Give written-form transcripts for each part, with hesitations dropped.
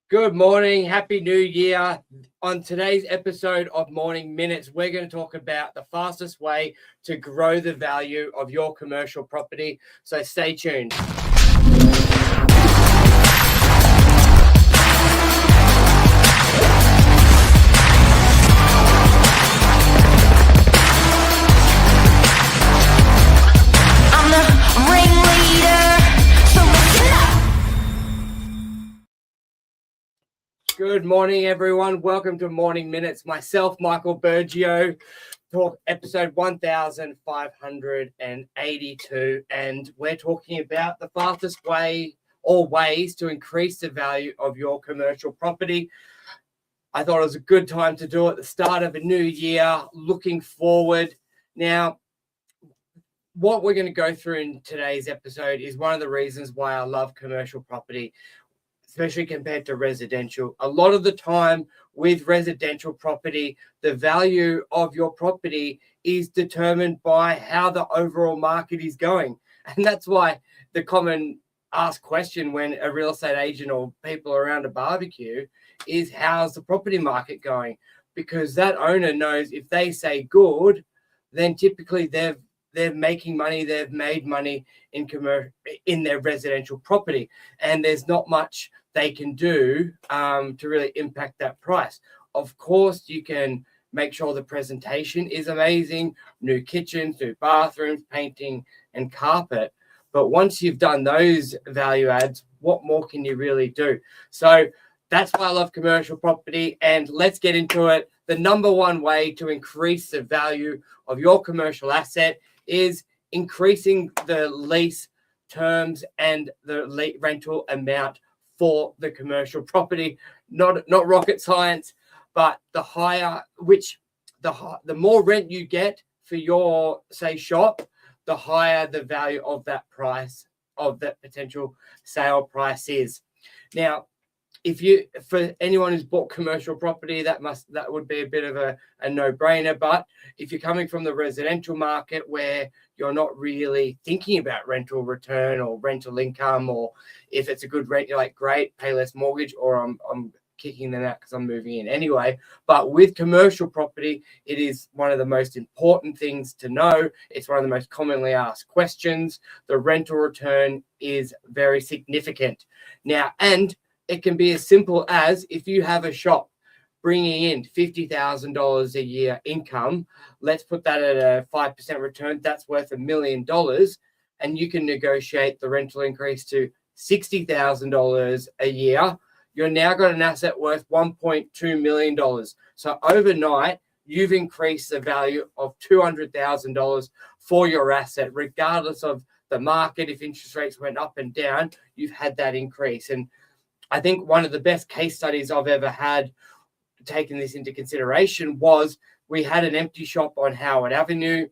Good morning. Happy New Year. On today's episode of Morning Minutes, we're going to talk about the fastest way to grow the value of your commercial property. So stay tuned. I'm the ringleader, so listen up. Good morning, everyone. Welcome to Morning Minutes. Myself, Michael Burgio, talk episode 1582, and we're talking about the fastest way or ways to increase the value of your commercial property. I thought it was a good time to do it at the start of a new year, looking forward. Now, what we're going to go through in today's episode is one of the reasons why I love commercial property, especially compared to residential. A lot of the time with residential property, the value of your property is determined by how the overall market is going. And that's why the common asked question when a real estate agent or people around a barbecue is, how's the property market going? Because that owner knows if they say good, then typically they're making money, they've made money in their residential property, and there's not much they can do to really impact that price. Of course, you can make sure the presentation is amazing, new kitchens, new bathrooms, painting and carpet. But once you've done those value adds, what more can you really do? So that's why I love commercial property, and let's get into it. The number one way to increase the value of your commercial asset is increasing the lease terms and the rental amount for the commercial property. Not rocket science, but the more rent you get for your, say, shop, the higher the value of that price, of that potential sale price is. Now, for anyone who's bought commercial property, that would be a bit of a no-brainer. But if you're coming from the residential market where you're not really thinking about rental return or rental income, or if it's a good rent, you're like, great, pay less mortgage, or I'm kicking them out because I'm moving in anyway. But with commercial property, it is one of the most important things to know. It's one of the most commonly asked questions. The rental return is very significant. Now, and it can be as simple as, if you have a shop bringing in $50,000 a year income, let's put that at a 5% return, that's worth $1 million, and you can negotiate the rental increase to $60,000 a year. You're now got an asset worth $1.2 million. So overnight, you've increased the value of $200,000 for your asset, regardless of the market. If interest rates went up and down, you've had that increase. And I think one of the best case studies I've ever had, taking this into consideration, was we had an empty shop on Howard Avenue.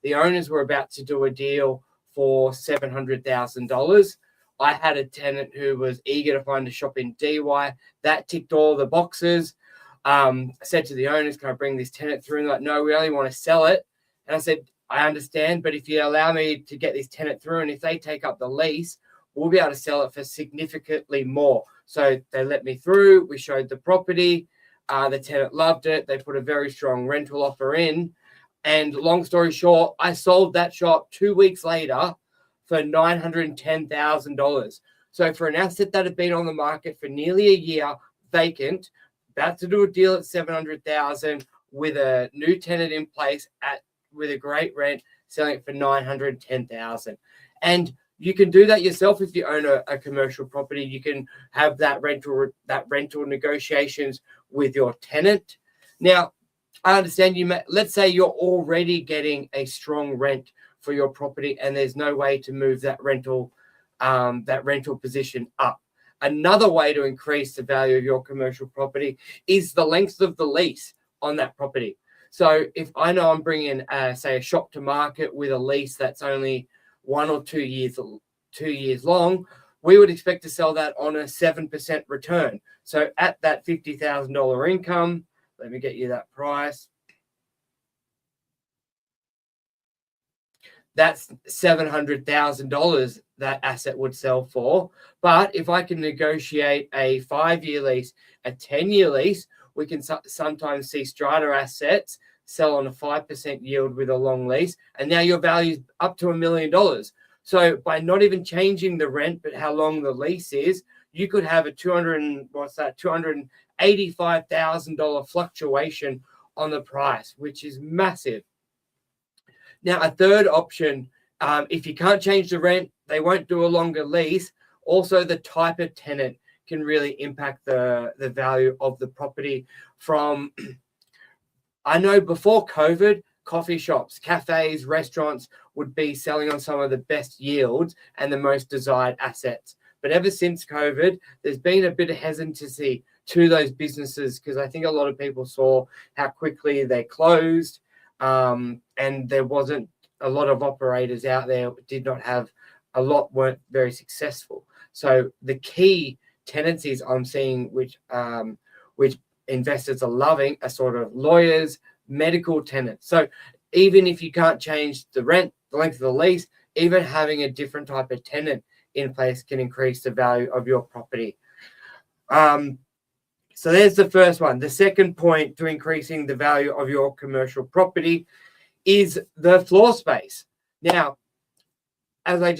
The owners were about to do a deal for $700,000. I had a tenant who was eager to find a shop in DY. That ticked all the boxes. I said to the owners, can I bring this tenant through? And they're like, no, we only want to sell it. And I said, I understand, but if you allow me to get this tenant through, and if they take up the lease, we'll be able to sell it for significantly more. So they let me through. We showed the property. The tenant loved it. They put a very strong rental offer in. And long story short, I sold that shop 2 weeks later for $910,000. So for an asset that had been on the market for nearly a year, vacant, about to do a deal at $700,000 with a new tenant in place with a great rent, selling it for $910,000. And you can do that yourself if you own a commercial property. You can have that rental negotiations with your tenant. Now, I understand let's say you're already getting a strong rent for your property, and there's no way to move that rental position up. Another way to increase the value of your commercial property is the length of the lease on that property. So if I know I'm bringing, say, a shop to market with a lease that's only 1 or 2 years long, we would expect to sell that on a 7% return. So at that $50,000 income, let me get you that price. that's $700,000 that asset would sell for. But if I can negotiate a 5-year lease, a 10-year lease, we can sometimes see strata assets sell on a 5% yield with a long lease, and now your value is up to $1 million. So by not even changing the rent, but how long the lease is, you could have a $285,000 fluctuation on the price, which is massive. Now, a third option, if you can't change the rent, they won't do a longer lease. Also, the type of tenant can really impact the value of the property. From, I know before COVID, coffee shops, cafes, restaurants would be selling on some of the best yields and the most desired assets. But ever since COVID, there's been a bit of hesitancy to those businesses because I think a lot of people saw how quickly they closed, and there wasn't a lot of operators out there, did not have a lot, weren't very successful. So the key tenancies I'm seeing, which investors are loving, are sort of lawyers, medical tenants. So even if you can't change the rent, the length of the lease, even having a different type of tenant in place can increase the value of your property. So there's the first one. The second point to increasing the value of your commercial property is the floor space. Now, as I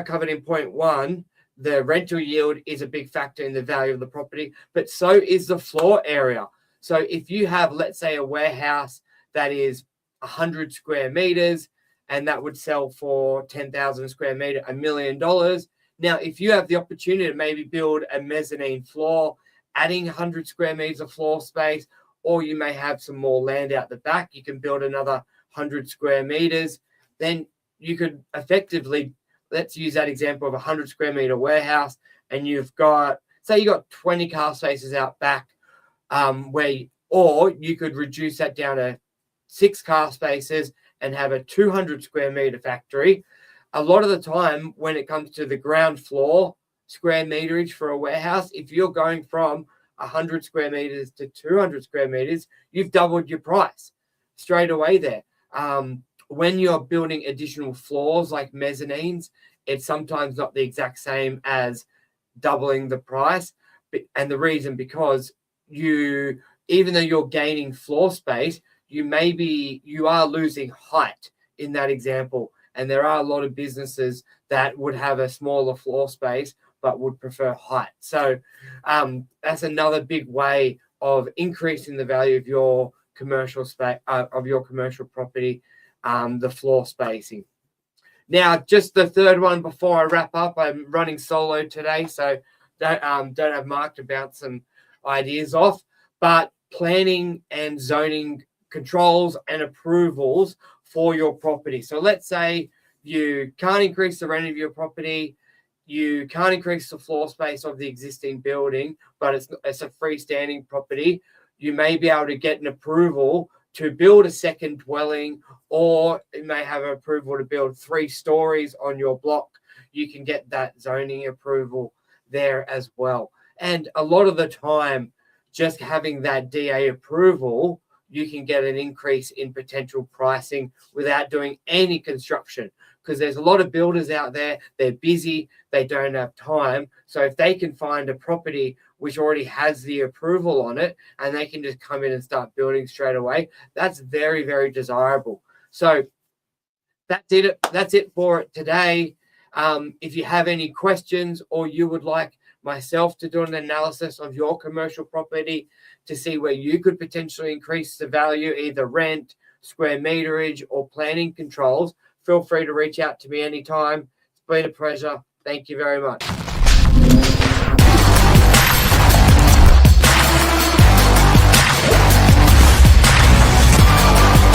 covered in point 1, the rental yield is a big factor in the value of the property, but so is the floor area. So if you have, let's say, a warehouse that is 100 square meters, and that would sell for 10,000 square meter, $1 million. Now, if you have the opportunity to maybe build a mezzanine floor, adding 100 square meters of floor space, or you may have some more land out the back, you can build another 100 square meters, then you could effectively, let's use that example of a 100 square meter warehouse, and you've got, say you got 20 car spaces out back, or you could reduce that down to 6 car spaces and have a 200 square meter factory. A lot of the time when it comes to the ground floor square meterage for a warehouse, if you're going from 100 square meters to 200 square meters, you've doubled your price straight away there. When you're building additional floors like mezzanines, it's sometimes not the exact same as doubling the price. And the reason, because even though you're gaining floor space, you are losing height in that example. And there are a lot of businesses that would have a smaller floor space but would prefer height. So that's another big way of increasing the value of your commercial space, of your commercial property, the floor spacing. Now, just the third one before I wrap up. I'm running solo today, so don't have Mark to bounce some ideas off. But planning and zoning controls and approvals for your property. So let's say you can't increase the rent of your property, you can't increase the floor space of the existing building, but it's a freestanding property. You may be able to get an approval to build a second dwelling, or you may have an approval to build 3 stories on your block. You can get that zoning approval there as well. And a lot of the time, just having that DA approval, you can get an increase in potential pricing without doing any construction, because there's a lot of builders out there, they're busy, they don't have time. So if they can find a property which already has the approval on it and they can just come in and start building straight away, that's very, very desirable. So that's it for it today. If you have any questions, or you would like myself to do an analysis of your commercial property to see where you could potentially increase the value, either rent, square meterage, or planning controls, feel free to reach out to me anytime. It's been a pleasure. Thank you very much.